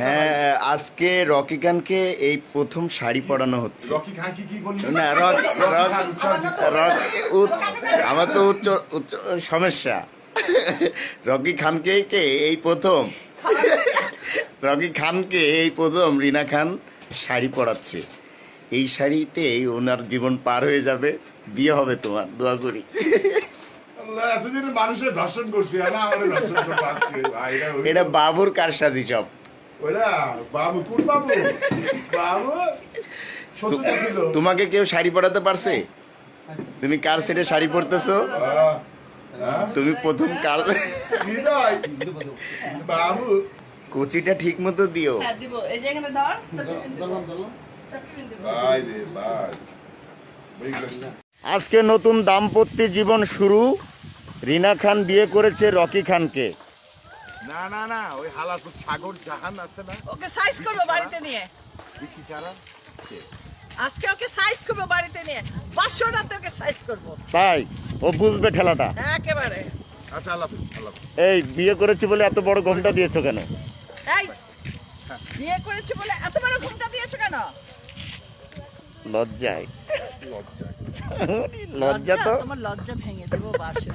হ্যাঁ, আজকে রকি খানকে এই প্রথম শাড়ি পরানো হচ্ছে। রকি খান কি বললি? না আমার তো উচ্চ উচ্চ সমস্যা। রকি খানকে এই প্রথম রিনা খান শাড়ি পরাচ্ছে। এই শাড়িতেই ওনার জীবন পার হয়ে যাবে, বিয়ে হবে তোমার, দোয়া করি। মানুষের দর্শন করছে, এটা বাবুর কারসাজি সব। বাবু কোন বাবু? বাবু তোমাকে কেউ শাড়ি পরাতে পারছে? তুমি কার সেটে শাড়ি পরতেছো? তুমি প্রথম কার? বাবু কোচিটা ঠিক মতো দিও। আজকে নতুন দাম্পত্য জীবন শুরু। রিনা খান বিয়ে করেছে রকি খানকে। না না না, ওই হালাপুর সাগর জাহান আছে না, ওকে সাইজ করব বাড়িতে নিয়ে। বিচি চারা আজকে ওকে সাইজ করব বাড়িতে নিয়ে, 500 রাতে ওকে সাইজ করব। তাই ও বুঝবে ঠেলাটা। একেবারে। আচ্ছা, আল্লাহ হাফেজ, আল্লাহ হাফেজ। এই বিয়ে করেছি বলে এত বড় ঘোমটা দিয়েছো কেন? এই বিয়ে করেছি বলে এত বড় ঘুমটা দিয়েছো কেন? লজ্জায়। লজ্জা তো তোমার লজ্জা ভেঙে দেবো বাসর।